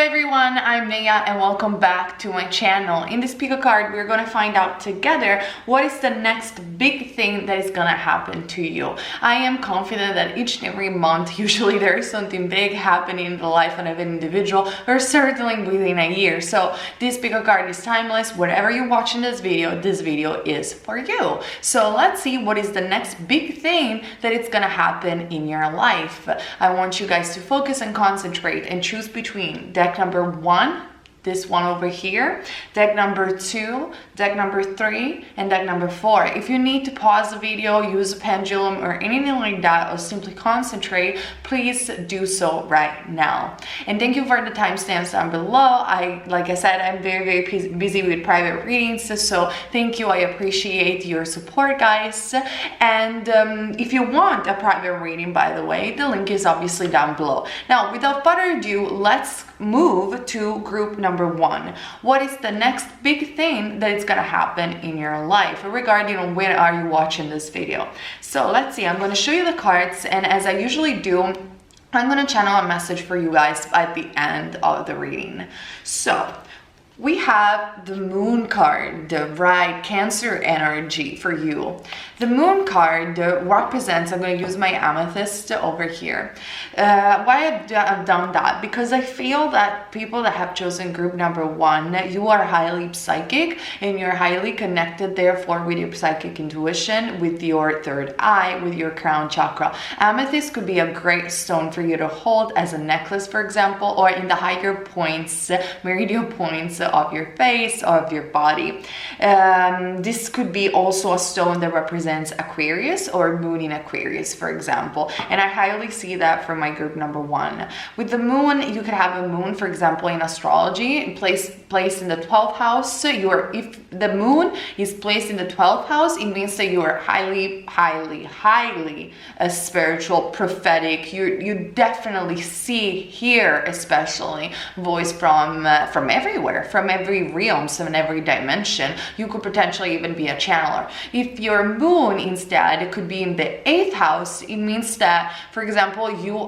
everyone, I'm Naya and welcome back to my channel. In this pico card, we're gonna find out together what is the next big thing that is gonna happen to you. I am confident that each and every month, usually there is something big happening in the life of an individual, or certainly within a year. So this pico card is timeless. Whatever you're watching this video is for you. So let's see what is the next big thing that is gonna happen in your life. I want you guys to focus and concentrate and choose between deck number 1, this one over here, deck number 2, deck number 3, and deck number 4. If you need to pause the video, use a pendulum or anything like that, or simply concentrate, please do so right now. And thank you for the timestamps down below. Like I said, I'm very busy with private readings, so thank you. I appreciate your support, guys. And if you want a private reading, by the way, the link is obviously down below. Now, without further ado, let's move to group number 1. What is the next big thing that is gonna happen in your life regarding on when are you watching this video? So let's see, I'm gonna show you the cards, and as I usually do, I'm gonna channel a message for you guys at the end of the reading. So we have the Moon card, the right Cancer energy for you. The Moon card represents, I'm going to use my amethyst over here. Why I've done that? Because I feel that people that have chosen group number 1, you are highly psychic and you're highly connected, therefore, with your psychic intuition, with your third eye, with your crown chakra. Amethyst could be a great stone for you to hold as a necklace, for example, or in the higher points, meridian points of your face or of your body. This could be also a stone that represents Aquarius or Moon in Aquarius, for example, and I highly see that for my group number 1. With the Moon, you could have a Moon, for example, in astrology, placed in the 12th house. If the Moon is placed in the 12th house, it means that you are highly spiritual, prophetic. You definitely see, hear, especially voice from everywhere, from every realm, from every dimension. You could potentially even be a channeler. If your Moon instead could be in the 8th house, it means that, for example, you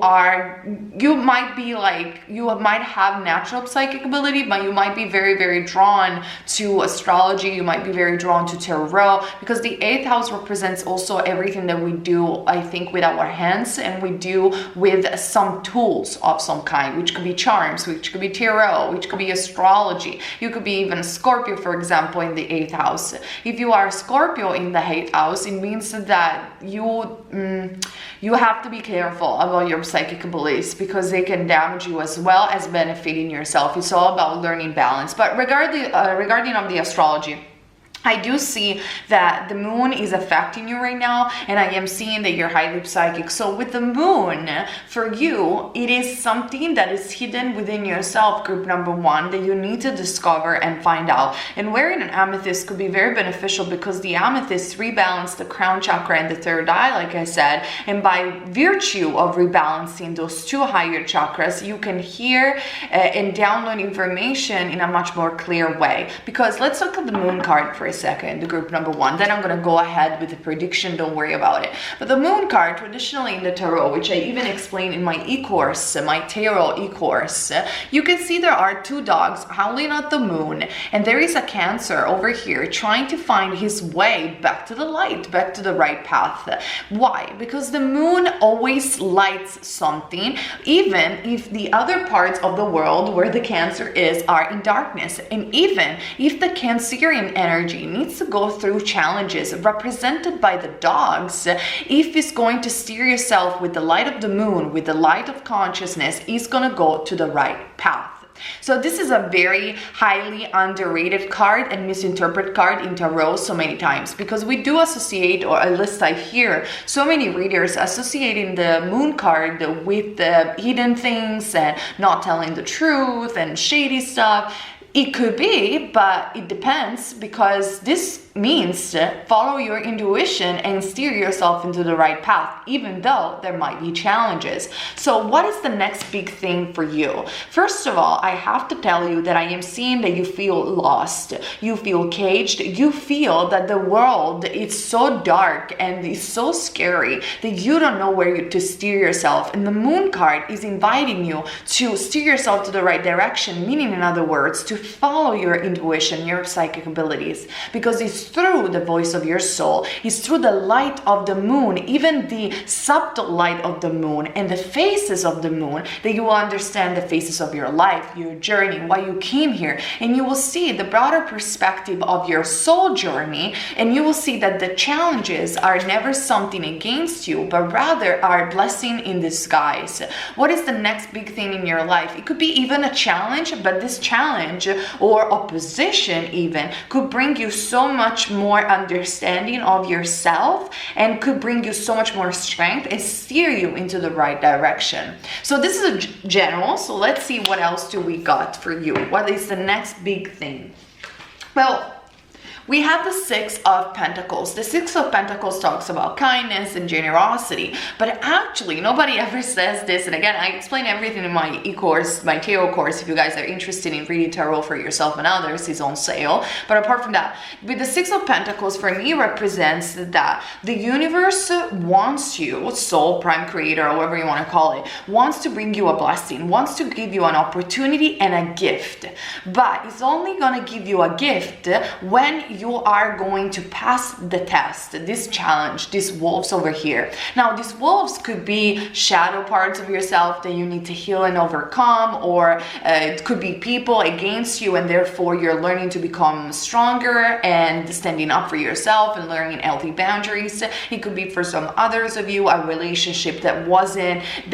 might have natural psychic ability, but you might be very drawn to astrology. You might be very drawn to tarot, because the 8th house represents also everything that we do, I think, with our hands, and we do with some tools of some kind, which could be charms, which could be tarot, which could be astrology. You could be even a Scorpio, for example, in the 8th house. If you are a Scorpio in the 8th house, it means that you have to be careful about your psychic abilities, because they can damage you as well as benefiting yourself. It's all about learning balance. But regarding of the astrology, I do see that the Moon is affecting you right now, and I am seeing that you're highly psychic. So with the Moon, for you, it is something that is hidden within yourself, group number 1, that you need to discover and find out. And wearing an amethyst could be very beneficial, because the amethyst rebalances the crown chakra and the third eye, like I said, and by virtue of rebalancing those 2 higher chakras, you can hear and download information in a much more clear way. Because let's look at the Moon card for a second, the group number 1, then I'm going to go ahead with the prediction, don't worry about it. But the Moon card, traditionally in the tarot, which I even explained in my e-course, my tarot e-course, you can see there are 2 dogs howling at the Moon, and there is a Cancer over here trying to find his way back to the light, back to the right path. Why? Because the Moon always lights something, even if the other parts of the world where the Cancer is are in darkness. And even if the Cancerian energy needs to go through challenges represented by the dogs, if it's going to steer yourself with the light of the Moon, with the light of consciousness, it's going to go to the right path. So this is a very highly underrated card and misinterpreted card in tarot so many times, because we do associate, or at least I hear so many readers associating the Moon card with the hidden things and not telling the truth and shady stuff. It could be, but it depends, because this means follow your intuition and steer yourself into the right path, even though there might be challenges. So what is the next big thing for you? First of all, I have to tell you that I am seeing that you feel lost, you feel caged, you feel that the world is so dark and is so scary that you don't know where to steer yourself. And the moon card is inviting you to steer yourself to the right direction, meaning, in other words, to follow your intuition, your psychic abilities, because it's through the voice of your soul, it's through the light of the moon, even the subtle light of the moon and the phases of the moon, that you will understand the phases of your life, your journey, why you came here, and you will see the broader perspective of your soul journey, and you will see that the challenges are never something against you, but rather are a blessing in disguise. What is the next big thing in your life? It could be even a challenge, but this challenge or opposition even could bring you so much more understanding of yourself and could bring you so much more strength and steer you into the right direction. So this is a general, so let's see what else do we got for you. What is the next big thing? Well, we have the Six of Pentacles. The Six of Pentacles talks about kindness and generosity, but actually nobody ever says this. And again, I explain everything in my e-course, my tarot course. If you guys are interested in reading tarot for yourself and others, it's on sale. But apart from that, with the Six of Pentacles for me represents that the universe wants you, soul, prime creator, however you want to call it, wants to bring you a blessing, wants to give you an opportunity and a gift. But it's only going to give you a gift when you are going to pass the test, this challenge, these wolves over here. Now, these wolves could be shadow parts of yourself that you need to heal and overcome, or it could be people against you, and therefore you're learning to become stronger and standing up for yourself and learning healthy boundaries. It could be for some others of you a relationship that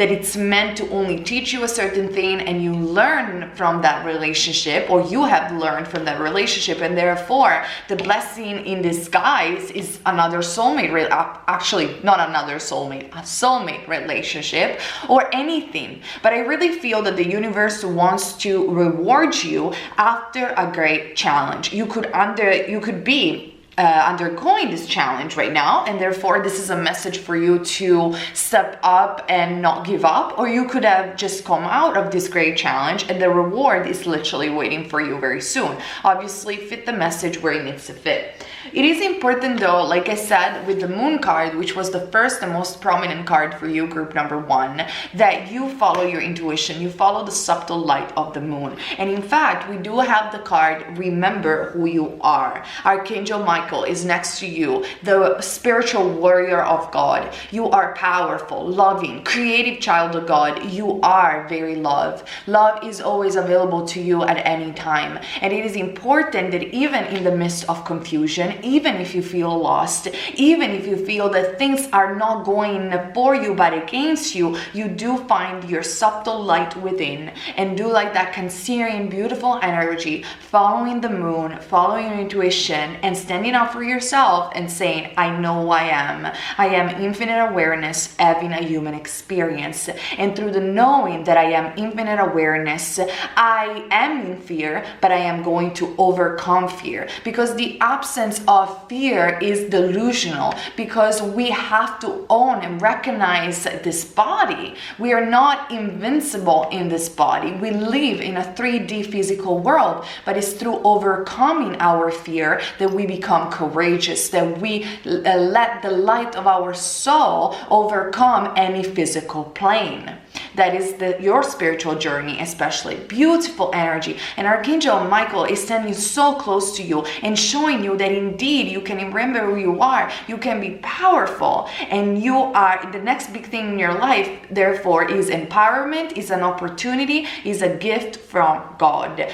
it's meant to only teach you a certain thing, and you learn from that relationship, or you have learned from that relationship, and therefore the blessing in disguise is another soulmate, actually not another soulmate, a soulmate relationship or anything. But I really feel that the universe wants to reward you after a great challenge. You could be undergoing this challenge right now, and therefore this is a message for you to step up and not give up, or you could have just come out of this great challenge and the reward is literally waiting for you very soon. Obviously fit the message where it needs to fit. It is important though, like I said, with the moon card, which was the first and most prominent card for you, group number 1, that you follow your intuition, you follow the subtle light of the moon. And in fact, we do have the card, remember who you are. Archangel Michael is next to you, the spiritual warrior of God. You are powerful, loving, creative child of God. You are very loved. Love is always available to you at any time. And it is important that even in the midst of confusion, even if you feel lost, even if you feel that things are not going for you but against you, you do find your subtle light within and do like that Cancerian beautiful energy, following the moon, following your intuition, and standing up for yourself and saying, I know who I am. I am infinite awareness having a human experience. And through the knowing that I am infinite awareness, I am in fear, but I am going to overcome fear, because the absence of fear is delusional, because we have to own and recognize this body. We are not invincible in this body. We live in a 3D physical world, but it's through overcoming our fear that we become courageous, that we let the light of our soul overcome any physical plane. That is your spiritual journey, especially. Beautiful energy. And Archangel Michael is standing so close to you and showing you that indeed you can remember who you are. You can be powerful. And you are, the next big thing in your life, therefore, is empowerment, is an opportunity, is a gift from God.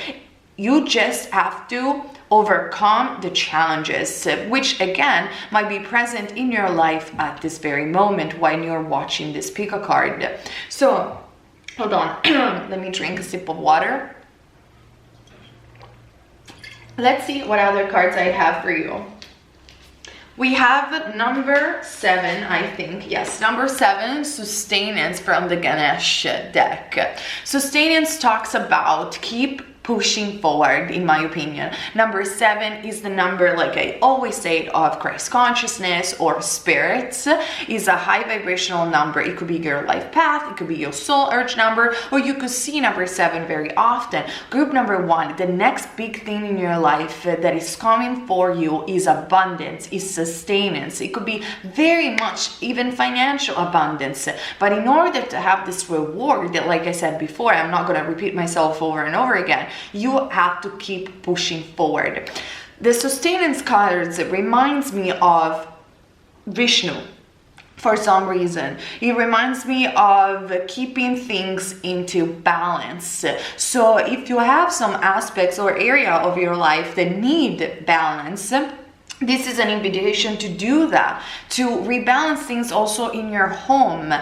You just have to overcome the challenges, which again might be present in your life at this very moment when you're watching this pick a card. So hold on, let me drink a sip of water. Let's see what other cards I have for you. We have number 7, I think. Yes, number 7, Sustenance from the Ganesh deck. Sustenance talks about keep pushing forward, in my opinion. Number 7 is the number, like I always say, of Christ consciousness or spirits. Is a high vibrational number. It could be your life path, it could be your soul urge number, or you could see number 7 very often. Group number 1, the next big thing in your life that is coming for you is abundance, is sustenance. It could be very much even financial abundance. But in order to have this reward, that, like I said before, I'm not going to repeat myself over and over again, you have to keep pushing forward. The sustenance cards reminds me of Vishnu. For some reason, it reminds me of keeping things into balance. So if you have some aspects or area of your life that need balance, this is an invitation to do that, to rebalance things also in your home.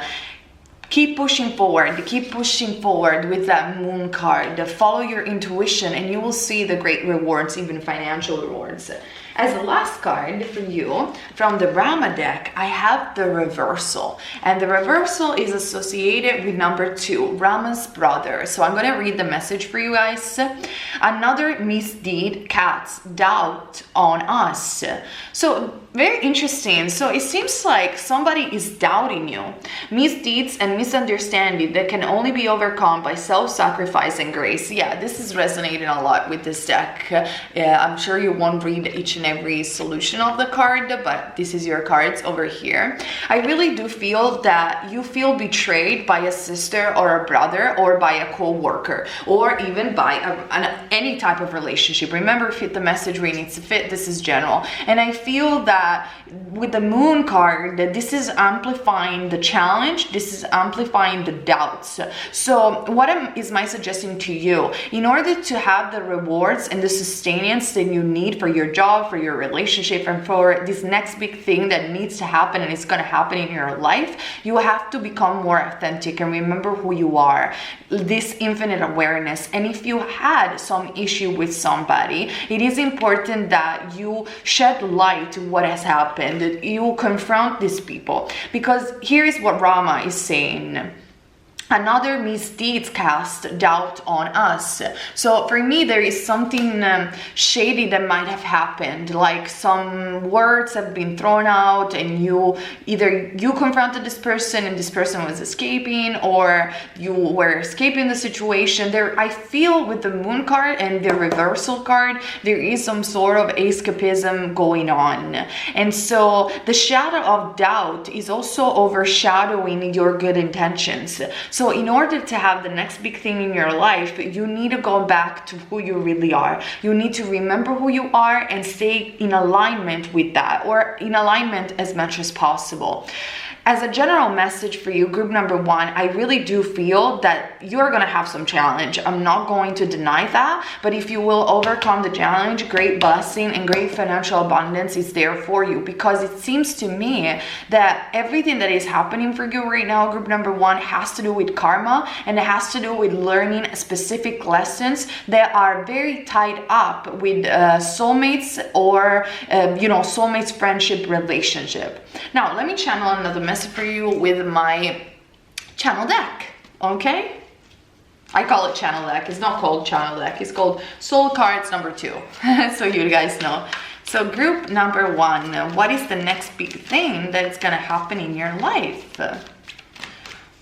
Keep pushing forward with that moon card. Follow your intuition and you will see the great rewards, even financial rewards. As a last card for you from the Brahma deck, I have the reversal. And the reversal is associated with number 2, Rama's brother. So I'm going to read the message for you guys. Another misdeed casts doubt on us. So very interesting. So it seems like somebody is doubting you. Misdeeds and misunderstanding that can only be overcome by self-sacrifice and grace. Yeah, this is resonating a lot with this deck. I'm sure you won't read each and every solution of the card, but this is your cards over here. I really do feel that you feel betrayed by a sister or a brother or by a co-worker or even by any type of relationship. Remember, fit the message where it needs to fit. This is general. And I feel that with the moon card, that this is amplifying the challenge, this is amplifying the doubts. So what is my suggestion to you? In order to have the rewards and the sustenance that you need for your job, for your relationship, and for this next big thing that needs to happen and it's going to happen in your life, you have to become more authentic and remember who you are. This infinite awareness. And if you had some issue with somebody, it is important that you shed light to what has happened, that you confront these people, because here is what Rama is saying. Another misdeeds cast doubt on us. So for me, there is something shady that might have happened, like some words have been thrown out and either you confronted this person and this person was escaping, or you were escaping the situation. There, I feel with the moon card and the reversal card, there is some sort of escapism going on. And so the shadow of doubt is also overshadowing your good intentions. So in order to have the next big thing in your life, you need to go back to who you really are. You need to remember who you are and stay in alignment with that, or in alignment as much as possible. As a general message for you, group number 1, I really do feel that you're going to have some challenge. I'm not going to deny that, but if you will overcome the challenge, great blessing and great financial abundance is there for you, because it seems to me that everything that is happening for you right now, group number 1, has to do with karma, and it has to do with learning specific lessons that are very tied up with soulmates or, soulmates friendship relationship. Now, let me channel another message for you with my channel deck, okay? I call it channel deck. It's not called channel deck. It's called soul cards number 2. So you guys know. So group number 1, what is the next big thing that is going to happen in your life?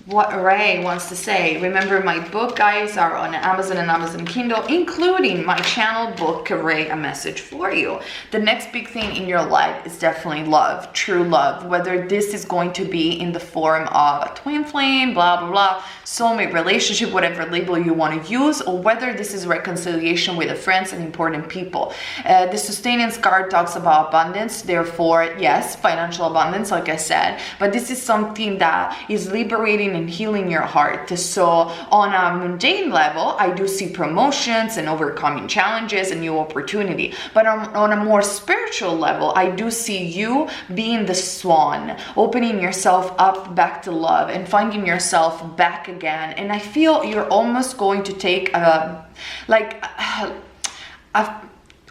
What Ray wants to say. Remember, my book, guys, are on Amazon and Amazon Kindle, including my channel book, Ray, A Message for You. The next big thing in your life is definitely love, true love. Whether this is going to be in the form of a twin flame, blah, blah, blah, soulmate relationship, whatever label you want to use, or whether this is reconciliation with the friends and important people. The sustenance card talks about abundance. Therefore, yes, financial abundance, like I said, but this is something that is liberating and healing your heart. So on a mundane level, I do see promotions and overcoming challenges and new opportunity. But on a more spiritual level, I do see you being the swan, opening yourself up back to love and finding yourself back again. And I feel you're almost going to take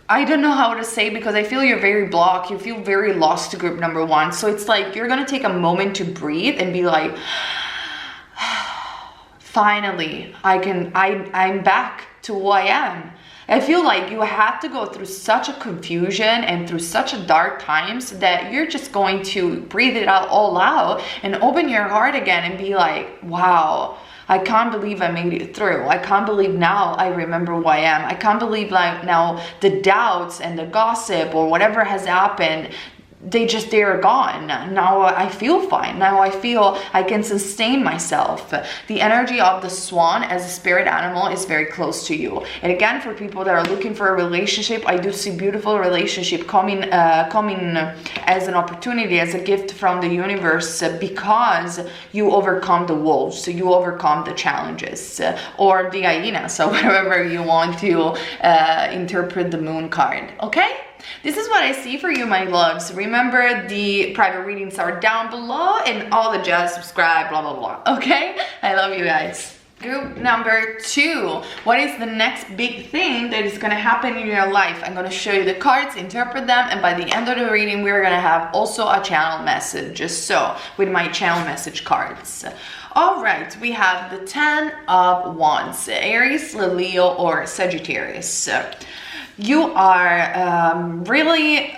I don't know how to say, because I feel you're very blocked. You feel very lost to group number 1. So it's like you're going to take a moment to breathe and be like, finally, I'm back to who I am. I feel like you had to go through such a confusion and through such a dark times that you're just going to breathe it out all out and open your heart again and be like, wow, I can't believe I made it through. I can't believe now I remember who I am. I can't believe like now the doubts and the gossip or whatever has happened, they're gone. Now I feel fine. Now I feel I can sustain myself. The energy of the swan as a spirit animal is very close to you. And again, for people that are looking for a relationship, I do see beautiful relationship coming as an opportunity, as a gift from the universe, because you overcome the wolves, so you overcome the challenges, or the hyena, so whatever you want to interpret the moon card. Okay? This is what I see for you, my loves. Remember, the private readings are down below and all the jazz, subscribe, blah, blah, blah. Okay? I love you guys. Group number 2. What is the next big thing that is going to happen in your life? I'm going to show you the cards, interpret them, and by the end of the reading, we're going to have also a channel message. So, with my channel message cards. All right, we have the 10 of Wands, Aries, Leo, or Sagittarius. You are really,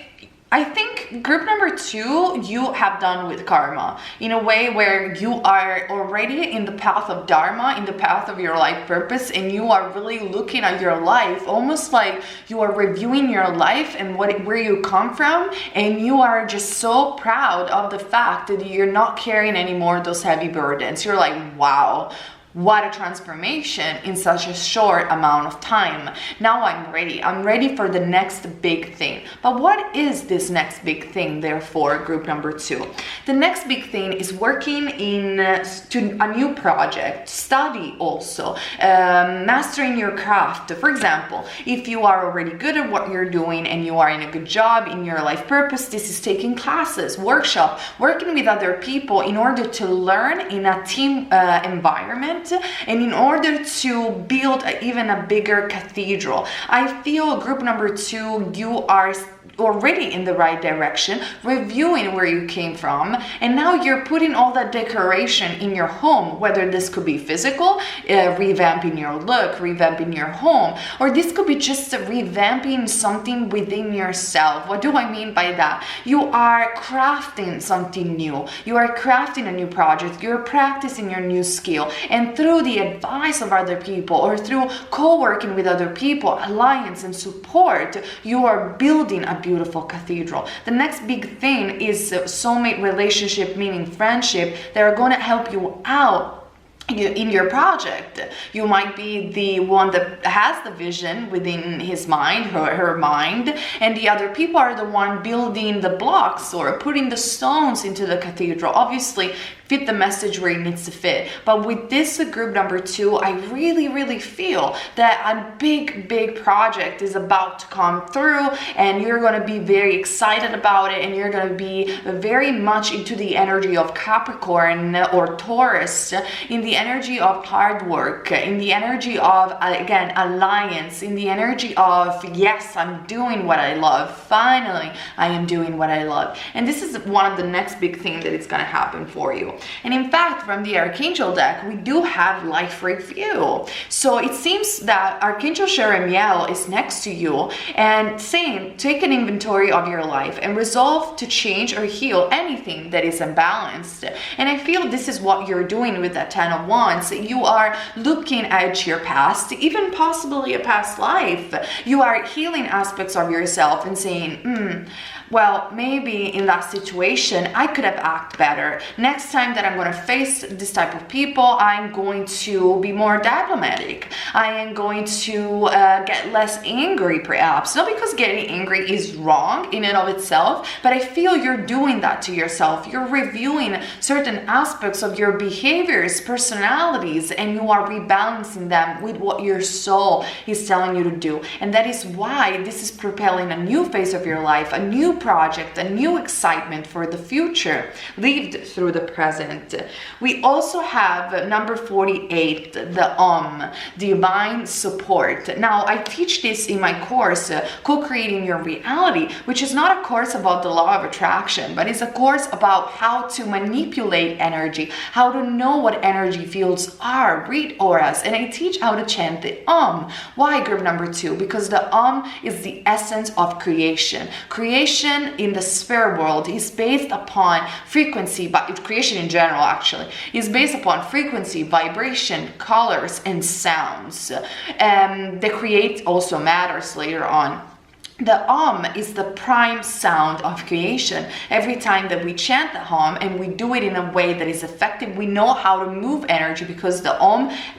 I think group number 2, you have done with karma in a way where you are already in the path of dharma, in the path of your life purpose, and you are really looking at your life almost like you are reviewing your life and where you come from, and you are just so proud of the fact that you're not carrying anymore those heavy burdens. You're like, wow, what a transformation in such a short amount of time. Now I'm ready. I'm ready for the next big thing. But what is this next big thing, therefore, group number 2? The next big thing is working to a new project, study also, mastering your craft. For example, if you are already good at what you're doing and you are in a good job in your life purpose, this is taking classes, workshop, working with other people in order to learn in a team environment, and in order to build even a bigger cathedral. I feel group number 2, you are already in the right direction, reviewing where you came from, and now you're putting all that decoration in your home, whether this could be physical, revamping your look, revamping your home, or this could be just revamping something within yourself. What do I mean by that? You are crafting something new. You are crafting a new project. You're practicing your new skill, and through the advice of other people or through co-working with other people, alliance and support, you are building a beautiful cathedral. The next big thing is soulmate relationship, meaning friendship, that are going to help you out in your project. You might be the one that has the vision within his mind, her mind, and the other people are the one building the blocks or putting the stones into the cathedral. Obviously, fit the message where it needs to fit. But with this group number 2, I really feel that a big project is about to come through, and you're going to be very excited about it, and you're going to be very much into the energy of Capricorn or Taurus, in the energy of hard work, in the energy of, again, alliance, in the energy of, yes, I'm doing what I love. Finally, I am doing what I love. And this is one of the next big things that is going to happen for you. And in fact, from the Archangel deck, we do have life review. So it seems that Archangel Jeremiel is next to you and saying, take an inventory of your life and resolve to change or heal anything that is imbalanced. And I feel this is what you're doing with that 10 of Wands. You are looking at your past, even possibly a past life. You are healing aspects of yourself and saying, well, maybe in that situation, I could have acted better. Next time that I'm going to face this type of people, I'm going to be more diplomatic. I am going to get less angry, perhaps. Not because getting angry is wrong in and of itself, but I feel you're doing that to yourself. You're reviewing certain aspects of your behaviors, personalities, and you are rebalancing them with what your soul is telling you to do. And that is why this is propelling a new phase of your life, a new new project, a new excitement for the future, lived through the present. We also have number 48, the divine support. Now, I teach this in my course, Co-Creating Your Reality, which is not a course about the law of attraction, but it's a course about how to manipulate energy, how to know what energy fields are, read auras, and I teach how to chant the Why group number 2? Because the is the essence of creation. Creation in the sphere world is based upon frequency, but creation in general actually is based upon frequency, vibration, colors, and sounds. They create also matters later on. The is the prime sound of creation. Every time that we chant the and we do it in a way that is effective, we know how to move energy, because the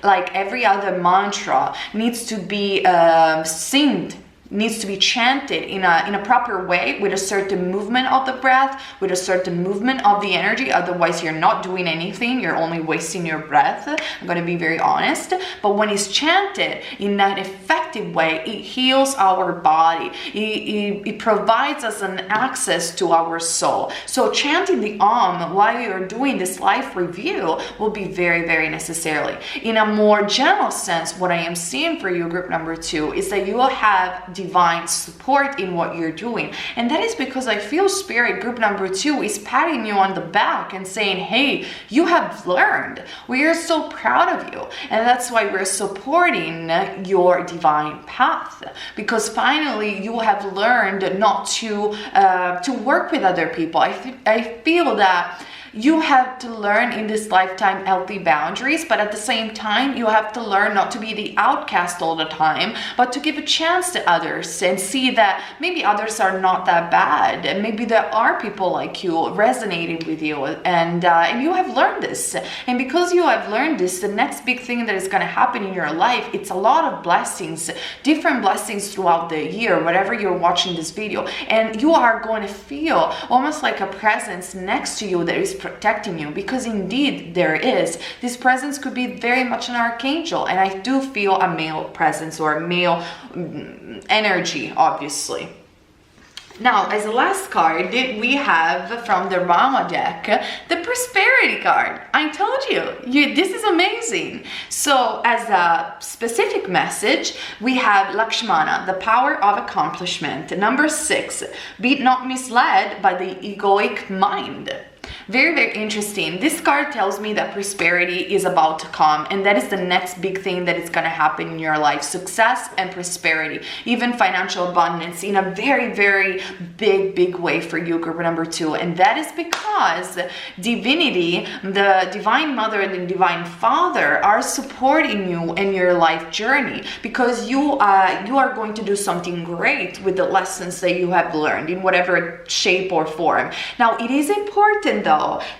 like every other mantra, needs to be synced, needs to be chanted in a proper way, with a certain movement of the breath, with a certain movement of the energy. Otherwise you're not doing anything, you're only wasting your breath. I'm going to be very honest. But when it's chanted in that effective way, it heals our body, it provides us an access to our soul. So chanting the while you're doing this life review will be very, very necessary. In a more general sense, what I am seeing for you, group number 2, is that you will have divine support in what you're doing. And that is because I feel spirit, group number 2, is patting you on the back and saying, hey, you have learned. We are so proud of you. And that's why we're supporting your divine path, because finally you have learned not to work with other people. I feel that you have to learn in this lifetime healthy boundaries, but at the same time you have to learn not to be the outcast all the time, but to give a chance to others and see that maybe others are not that bad, and maybe there are people like you resonating with you, and you have learned this. And because you have learned this, the next big thing that is going to happen in your life, it's a lot of blessings, different blessings throughout the year, whatever you're watching this video, and you are going to feel almost like a presence next to you that is protecting you, because indeed there is. This presence could be very much an archangel, and I do feel a male presence or a male energy, obviously. Now, as a last card, we have from the Rama deck, the Prosperity card. I told you, this is amazing. So as a specific message, we have Lakshmana, the power of accomplishment. Number 6, be not misled by the egoic mind. Very, very interesting. This card tells me that prosperity is about to come, and that is the next big thing that is going to happen in your life. Success and prosperity, even financial abundance, in a very, very big way for you, group number 2. And that is because divinity, the divine mother and the divine father, are supporting you in your life journey, because you are going to do something great with the lessons that you have learned in whatever shape or form. Now, it is important though,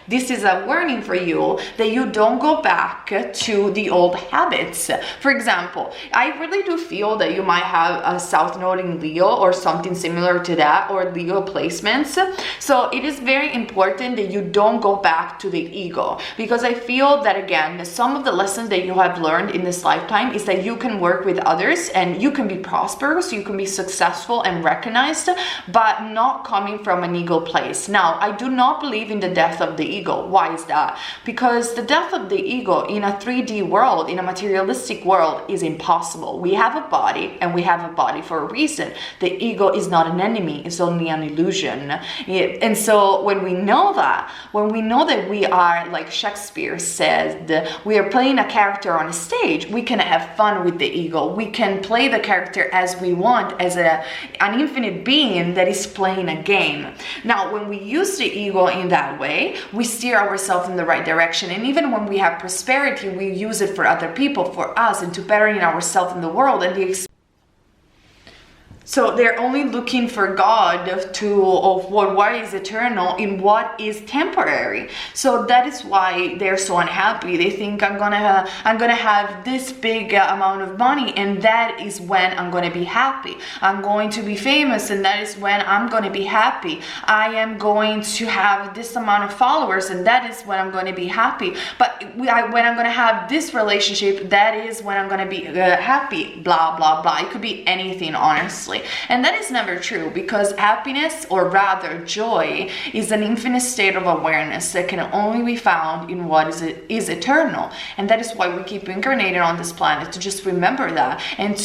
this is a warning for you, that you don't go back to the old habits. For example, I really do feel that you might have a South Node in Leo or something similar to that, or Leo placements. So it is very important that you don't go back to the ego, because I feel that, again, some of the lessons that you have learned in this lifetime is that you can work with others and you can be prosperous, you can be successful and recognized, but not coming from an ego place. Now, I do not believe in the death of the ego. Why is that? Because the death of the ego in a 3D world, in a materialistic world, is impossible. We have a body, and we have a body for a reason. The ego is not an enemy, it's only an illusion. And so when we know that we are, like Shakespeare said, we are playing a character on a stage, we can have fun with the ego. We can play the character as we want, as an infinite being that is playing a game. Now, when we use the ego in that way, we steer ourselves in the right direction. And even when we have prosperity, we use it for other people, for us, and to bettering ourselves in the world. And so they're only looking for God of what is eternal in what is temporary. So that is why they're so unhappy. They think I'm gonna have this big amount of money, and that is when I'm gonna be happy. I'm going to be famous, and that is when I'm gonna be happy. I am going to have this amount of followers, and that is when I'm going to be happy. But when I'm going to have this relationship, that is when I'm going to be happy. Blah blah blah. It could be anything, honestly. obviously. And that is never true, because happiness, or rather joy, is an infinite state of awareness that can only be found in what is eternal. And that is why we keep incarnated on this planet, to just remember that, and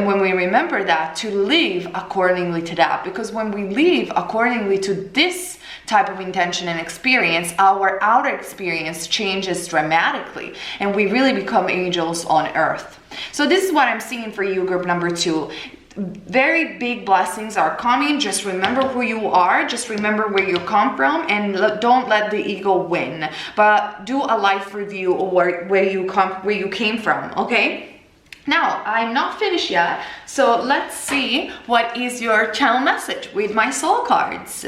when we remember that, to live accordingly to that. Because when we live accordingly to this type of intention and experience, our outer experience changes dramatically, and we really become angels on earth. So this is what I'm seeing for you, group number 2. Very big blessings are coming. Just remember who you are, just remember where you come from, and don't let the ego win, but do a life review of where you came from. Okay, now I'm not finished yet, so let's see what is your channel message with my soul cards.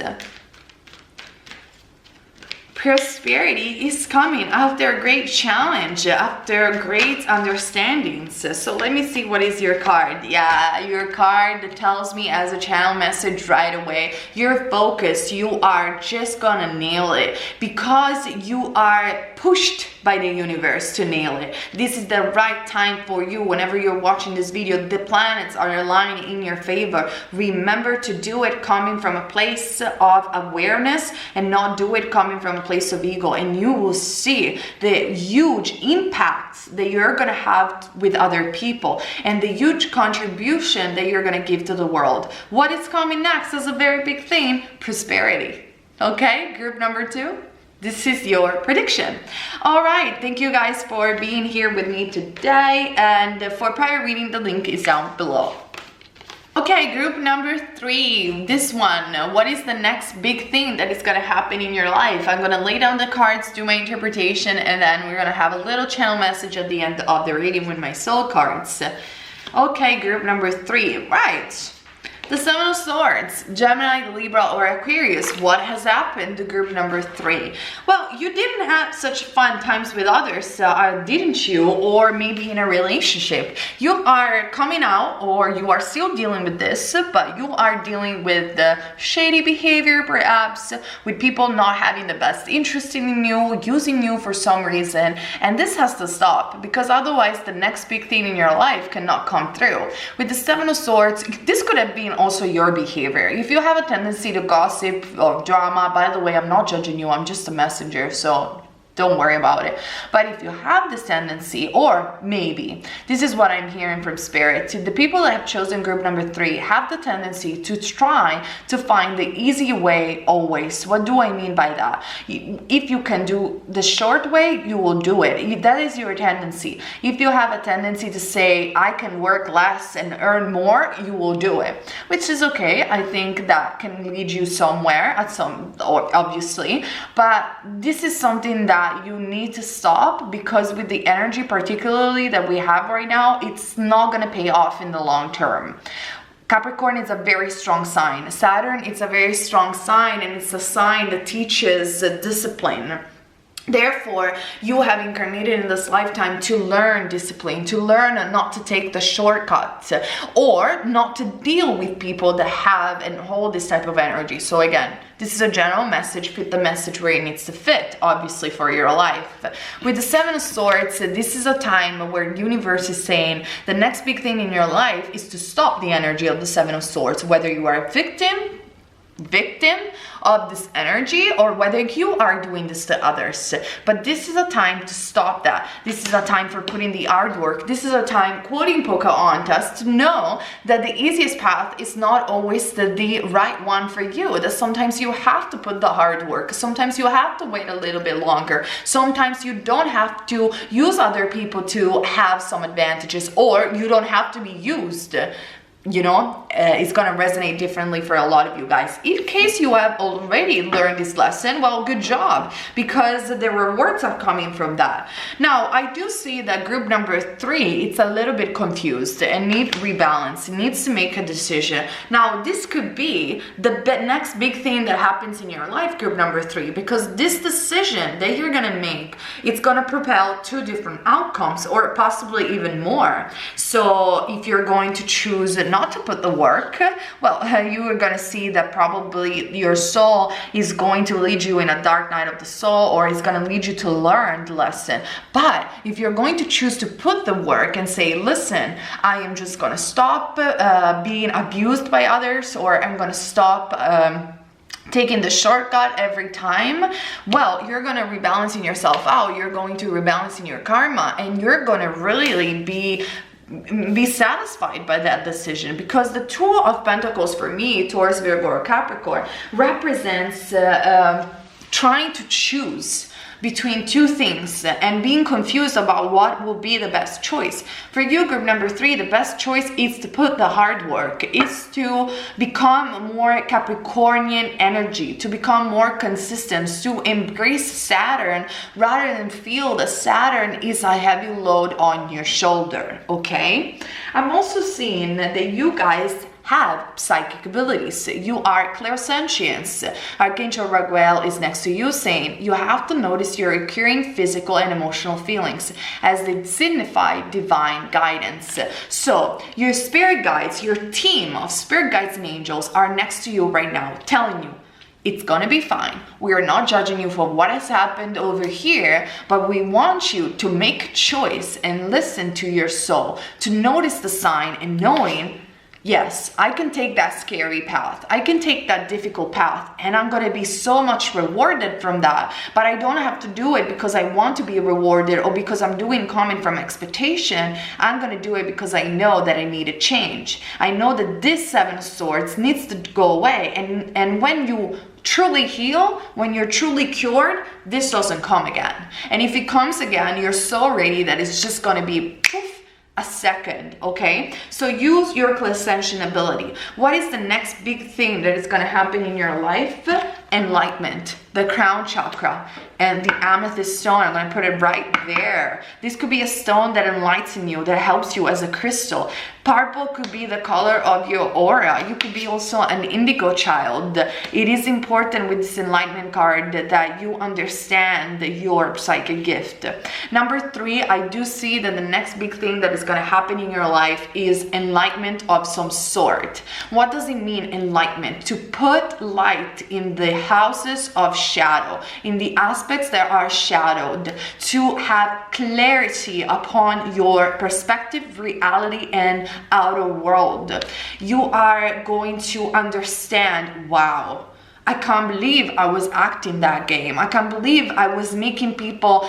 Prosperity is coming after a great challenge, after great understandings. So let me see, what is your card? Yeah, your card tells me as a channel message right away, you're focused, you are just gonna nail it, because you are pushed by the universe to nail it. This is the right time for you. Whenever you're watching this video, the planets are aligning in your favor. Remember to do it coming from a place of awareness, and not do it coming from a place of ego, and you will see the huge impacts that you're gonna have with other people, and the huge contribution that you're gonna give to the world. What is coming next is a very big thing: prosperity. Okay, group number 2? This is your prediction. All right, thank you guys for being here with me today, and for prior reading, the link is down below. Okay, group number 3, this one. What is the next big thing that is gonna happen in your life? I'm gonna lay down the cards, do my interpretation, and then we're gonna have a little channel message at the end of the reading with my soul cards. Okay, group number 3, right. The Seven of Swords, Gemini, Libra, or Aquarius. What has happened to group number 3? Well, you didn't have such fun times with others, didn't you? Or maybe in a relationship. You are coming out, or you are still dealing with this, but you are dealing with the shady behavior, perhaps, with people not having the best interest in you, using you for some reason. And this has to stop, because otherwise the next big thing in your life cannot come through. With the Seven of Swords, this could have been also your behavior. If you have a tendency to gossip or drama, by the way, I'm not judging you, I'm just a messenger, so don't worry about it. But if you have this tendency, or maybe, this is what I'm hearing from Spirit, the people that have chosen group number 3 have the tendency to try to find the easy way always. What do I mean by that? If you can do the short way, you will do it. That is your tendency. If you have a tendency to say, I can work less and earn more, you will do it, which is okay. I think that can lead you somewhere obviously, but this is something that you need to stop, because with the energy particularly that we have right now, it's not going to pay off in the long term. Capricorn is a very strong sign. Saturn is a very strong sign, and it's a sign that teaches discipline. Therefore, you have incarnated in this lifetime to learn discipline, to learn not to take the shortcuts, or not to deal with people that have and hold this type of energy. So again, this is a general message. Fit the message where it needs to fit, obviously, for your life. With the Seven of Swords, this is a time where universe is saying the next big thing in your life is to stop the energy of the Seven of Swords, whether you are a victim of this energy, or whether you are doing this to others. But this is a time to stop that. This is a time for putting the hard work. This is a time, quoting Pocahontas, to know that the easiest path is not always the right one for you. That sometimes you have to put the hard work. Sometimes you have to wait a little bit longer. Sometimes you don't have to use other people to have some advantages, or you don't have to be used. You know, it's gonna resonate differently for a lot of you guys. In case you have already learned this lesson, well, good job, because the rewards are coming from that. Now, I do see that group number 3, it's a little bit confused and needs rebalance. It needs to make a decision. Now, this could be the next big thing that happens in your life, group number 3, because this decision that you're gonna make, it's gonna propel 2 different outcomes, or possibly even more. So if you're going to choose not to put the work, well, you are going to see that probably your soul is going to lead you in a dark night of the soul, or it's going to lead you to learn the lesson. But if you're going to choose to put the work and say, listen, I am just going to stop being abused by others, or I'm going to stop taking the shortcut every time, well, you're going to rebalancing yourself out. You're going to rebalancing your karma, and you're going to really be satisfied by that decision, because the Two of Pentacles for me, Taurus, Virgo, or Capricorn, represents trying to choose between two things and being confused about what will be the best choice. For you, group number 3, the best choice is to put the hard work, is to become more Capricornian energy, to become more consistent, to embrace Saturn rather than feel that Saturn is a heavy load on your shoulder, okay? I'm also seeing that you guys have psychic abilities. You are clairsentience. Archangel Raguel is next to you, saying you have to notice your recurring physical and emotional feelings as they signify divine guidance. So your spirit guides, your team of spirit guides and angels are next to you right now, telling you it's gonna be fine. We are not judging you for what has happened over here, but we want you to make a choice and listen to your soul, to notice the sign and knowing, yes, I can take that scary path. I can take that difficult path, and I'm going to be so much rewarded from that. But I don't have to do it because I want to be rewarded or because I'm doing coming from expectation. I'm going to do it because I know that I need a change. I know that this Seven of Swords needs to go away. And when you truly heal, when you're truly cured, this doesn't come again. And if it comes again, you're so ready that it's just going to be poof, a second, okay? So use your clairsentient ability. What is the next big thing that is going to happen in your life? Enlightenment, the crown chakra, and the amethyst stone. I'm going to put it right there. This could be a stone that enlightens you, that helps you as a crystal. Purple could be the color of your aura. You could be also an indigo child. It is important with this enlightenment card that you understand your psychic gift. Number 3, I do see that the next big thing that is going to happen in your life is enlightenment of some sort. What does it mean, enlightenment? To put light in the houses of shadow, in the aspects that are shadowed, to have clarity upon your perspective, reality, and outer world. You are going to understand, wow, I can't believe I was acting that game. I can't believe I was making people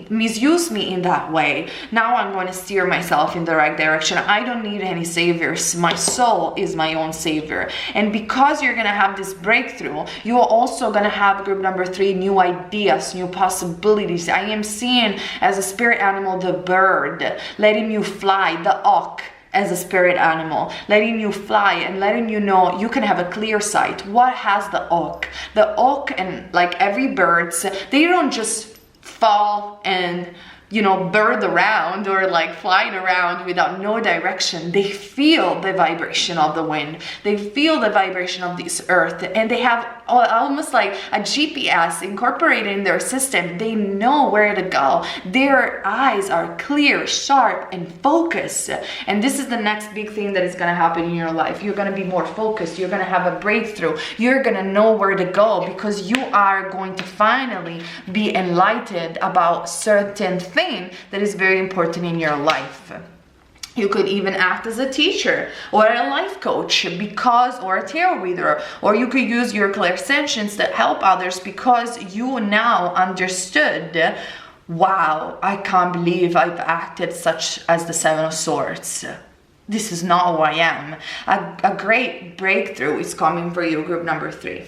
misuse me in that way. Now I'm going to steer myself in the right direction. I don't need any saviors. My soul is my own savior. And because you're going to have this breakthrough, you are also going to have, group number 3, new ideas, new possibilities. I am seeing as a spirit animal the bird, letting you fly, the auk as a spirit animal, letting you fly and letting you know you can have a clear sight. What has the auk? The auk, and like every birds, they don't just fall and, you know, bird around or like flying around without no direction. They feel the vibration of the wind. They feel the vibration of this earth, and they have almost like a GPS incorporated in their system. They know where to go. Their eyes are clear, sharp, and focused. And this is the next big thing that is going to happen in your life. You're going to be more focused. You're going to have a breakthrough. You're going to know where to go because you are going to finally be enlightened about certain thing that is very important in your life. You could even act as a teacher or a life coach or a tarot reader, or you could use your clairsentience to help others because you now understood, wow, I can't believe I've acted such as the Seven of Swords. This is not who I am. A great breakthrough is coming for you, group number 3.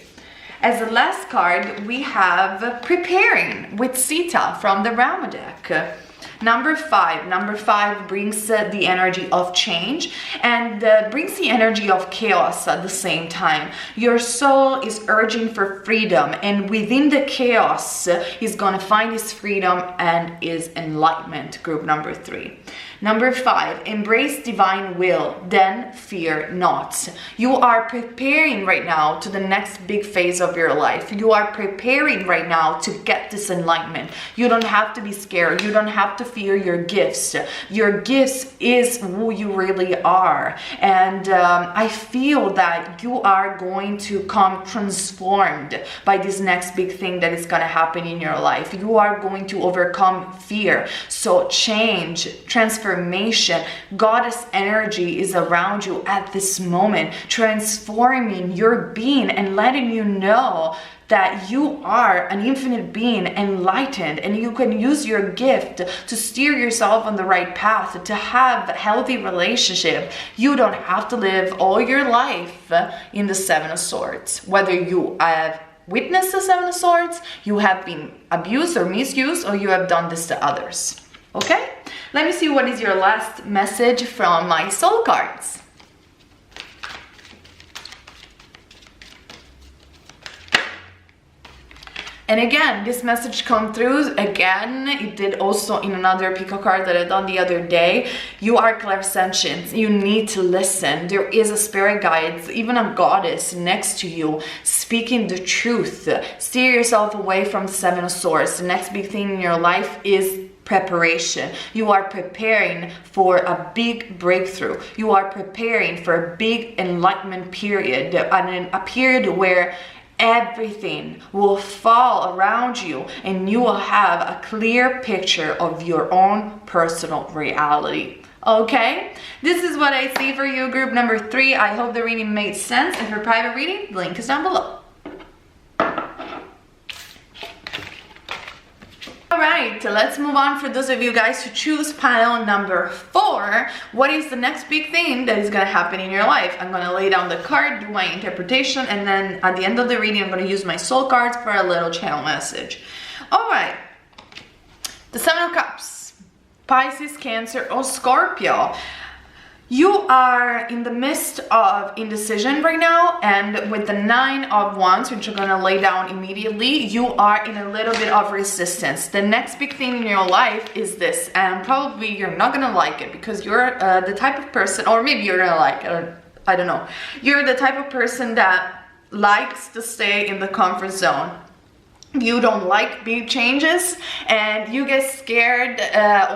As the last card, we have Preparing with Sita from the Rama deck. Number 5 brings the energy of change and brings the energy of chaos at the same time. Your soul is urging for freedom, and within the chaos is going to find his freedom and his enlightenment, group number 3. Number 5, embrace divine will, then fear not. You are preparing right now to the next big phase of your life. You are preparing right now to get this enlightenment. You don't have to be scared. You don't have to fear your gifts. Your gifts is who you really are. And I feel that you are going to come transformed by this next big thing that is going to happen in your life. You are going to overcome fear. So change, transformation, goddess energy is around you at this moment, transforming your being and letting you know that you are an infinite being, enlightened, and you can use your gift to steer yourself on the right path, to have a healthy relationship. You don't have to live all your life in the Seven of Swords. Whether you have witnessed the Seven of Swords, you have been abused or misused, or you have done this to others. Okay? Let me see what is your last message from my soul cards. And again, this message come through again. It did also in another pico card that I done the other day. You are clairsentient. You need to listen. There is a spirit guide, even a goddess next to you, speaking the truth. Steer yourself away from the Seven of Swords. The next big thing in your life is preparation. You are preparing for a big breakthrough. You are preparing for a big enlightenment period, a period where everything will fall around you and you will have a clear picture of your own personal reality. Okay, this is what I see for you, group number 3. I hope the reading made sense, and for private reading, the link is down below. Alright, let's move on. For those of you guys who choose pile number 4, what is the next big thing that is going to happen in your life? I'm going to lay down the card, do my interpretation, and then at the end of the reading, I'm going to use my soul cards for a little channel message. Alright, the Seven of Cups, Pisces, Cancer, or Scorpio. You are in the midst of indecision right now, and with the Nine of Wands, which you're going to lay down immediately, you are in a little bit of resistance. The next big thing in your life is this, and probably you're not going to like it because you're the type of person, or maybe you're going to like it, I don't know. You're the type of person that likes to stay in the comfort zone. You don't like big changes, and you get scared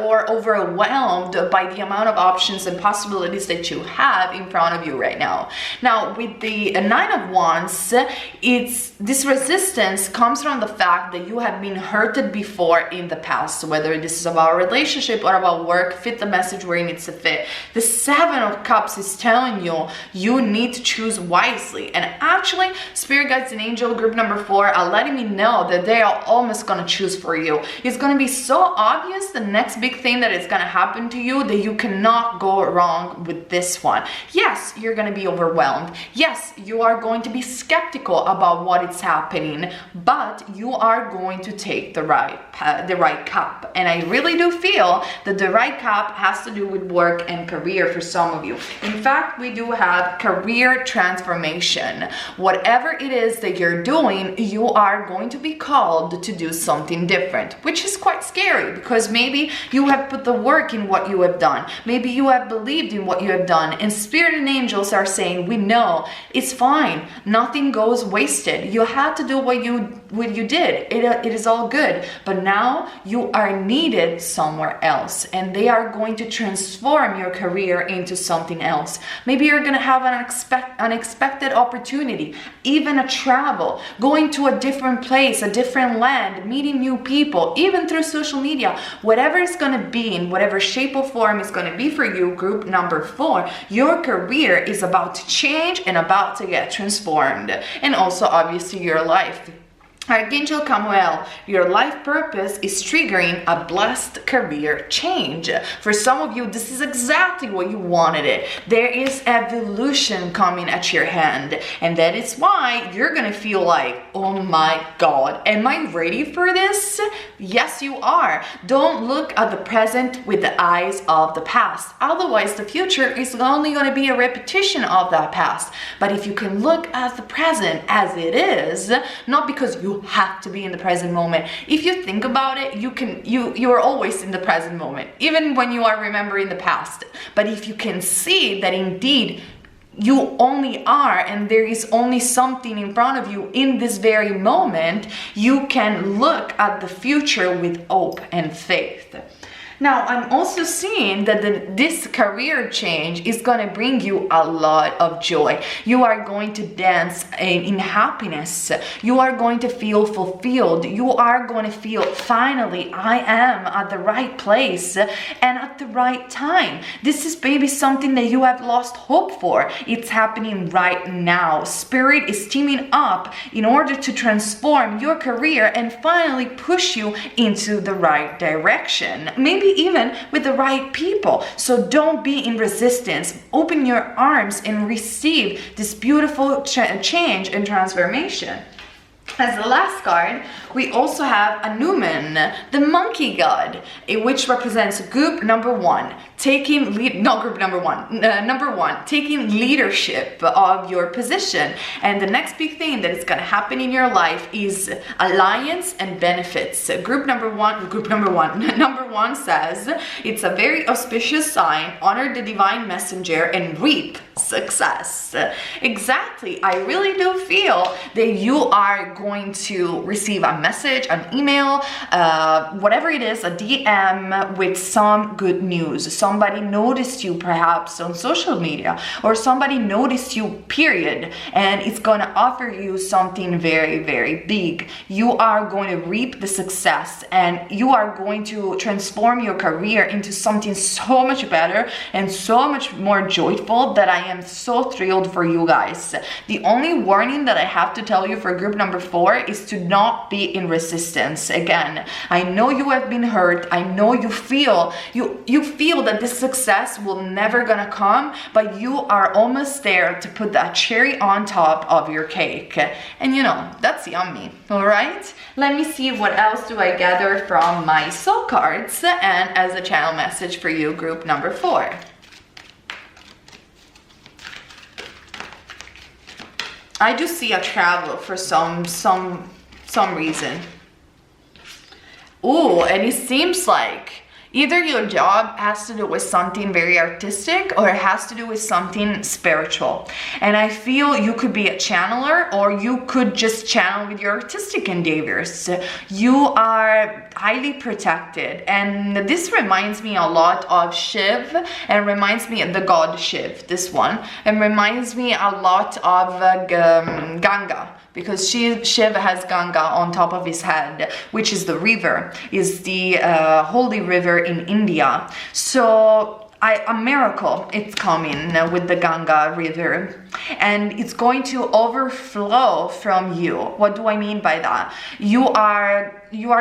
or overwhelmed by the amount of options and possibilities that you have in front of you right now. Now, with the Nine of Wands, this resistance comes from the fact that you have been hurted before in the past, whether this is about a relationship or about work. Fit the message where it needs to fit. The Seven of Cups is telling you you need to choose wisely, and actually Spirit Guides and Angel group number 4 are letting me know that they are almost going to choose for you. It's going to be so obvious, the next big thing that is going to happen to you, that you cannot go wrong with this one. Yes, you're going to be overwhelmed. Yes, you are going to be skeptical about what is happening, but you are going to take the right cup. And I really do feel that the right cup has to do with work and career for some of you. In fact, we do have career transformation. Whatever it is that you're doing, you are going to be called to do something different, which is quite scary because maybe you have put the work in what you have done. Maybe you have believed in what you have done, and Spirit and angels are saying, we know it's fine. Nothing goes wasted. You had to do what you did. It is all good. But now you are needed somewhere else, and they are going to transform your career into something else. Maybe you're going to have an unexpected opportunity, even a travel, going to a different place, a different land, meeting new people, even through social media. Whatever it's going to be, in whatever shape or form it's going to be for you, group number 4, your career is about to change and about to get transformed. And also obviously your life. Archangel Chamuel, your life purpose is triggering a blessed career change. For some of you, this is exactly what you wanted it. There is evolution coming at your hand, and that is why you're gonna feel like, oh my God, am I ready for this? Yes, you are. Don't look at the present with the eyes of the past. Otherwise, the future is only gonna be a repetition of that past. But if you can look at the present as it is, not because you have to be in the present moment. If you think about it, you are always in the present moment, even when you are remembering the past. But if you can see that indeed you only are, and there is only something in front of you in this very moment, you can look at the future with hope and faith. Now, I'm also seeing that this career change is going to bring you a lot of joy. You are going to dance in happiness. You are going to feel fulfilled. You are going to feel, finally, I am at the right place and at the right time. This is maybe something that you have lost hope for. It's happening right now. Spirit is teaming up in order to transform your career and finally push you into the right direction. Maybe even with the right people. So don't be in resistance. Open your arms and receive this beautiful change and transformation. As the last card, we also have Hanuman, the monkey god, which represents group number one, taking taking leadership of your position. And the next big thing that is going to happen in your life is alliance and benefits. Number one says it's a very auspicious sign. Honor the divine messenger and reap success. Exactly. I really do feel that you are going to receive a message, an email, whatever it is, a DM with some good news. Somebody noticed you perhaps on social media, or somebody noticed you, period, and it's going to offer you something very, very big. You are going to reap the success, and you are going to transform your career into something so much better and so much more joyful that I am so thrilled for you guys. The only warning that I have to tell you for group number 4 is to not be in resistance. Again, I know you have been hurt. I know you feel that this success will never gonna come, but you are almost there to put that cherry on top of your cake. And you know, that's yummy. All right, let me see what else do I gather from my soul cards and as a channel message for you, group number 4. I do see a travel for some reason. Ooh, and it seems like either your job has to do with something very artistic or it has to do with something spiritual. And I feel you could be a channeler, or you could just channel with your artistic endeavors. You are highly protected. And this reminds me a lot of Shiv, and reminds me of the god Shiv, this one. And reminds me a lot of Ganga, because Shiva has Ganga on top of his head, which is the river, is the holy river in India. So a miracle it's coming with the Ganga river, and it's going to overflow from you. What do I mean by that? You are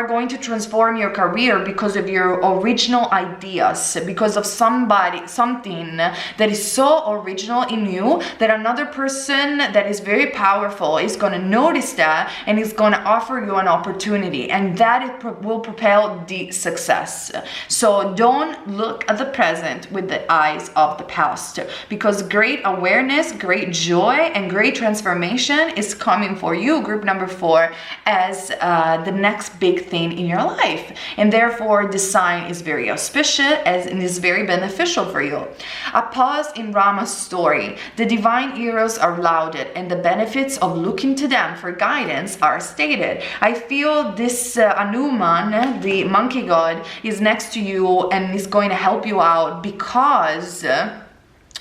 going to transform your career because of your original ideas, because of something that is so original in you that another person that is very powerful is going to notice that and is going to offer you an opportunity, and that will propel the success. So don't look at the present with the eyes of the past, because great awareness, great joy, and great transformation is coming for you, group number 4, as the next big thing in your life. And therefore this sign is very auspicious and is very beneficial for you. A pause in Rama's story. The divine heroes are lauded, and the benefits of looking to them for guidance are stated. I feel this Hanuman, the monkey god, is next to you and is going to help you out, because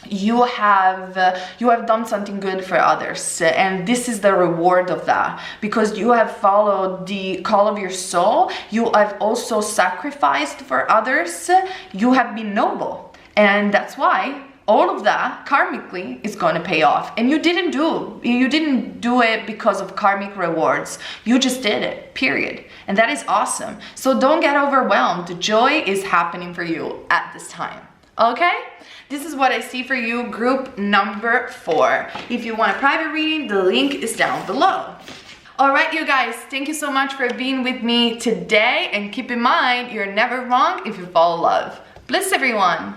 you have done something good for others, and this is the reward of that, because you have followed the call of your soul. You have also sacrificed for others. You have been noble, and that's why all of that karmically is going to pay off. And you didn't do it because of karmic rewards. You just did it, period. And that is awesome. So don't get overwhelmed. The joy is happening for you at this time. Okay? This is what I see for you, group number 4. If you want a private reading, the link is down below. All right, you guys, thank you so much for being with me today. And keep in mind, you're never wrong if you fall in love. Bliss, everyone.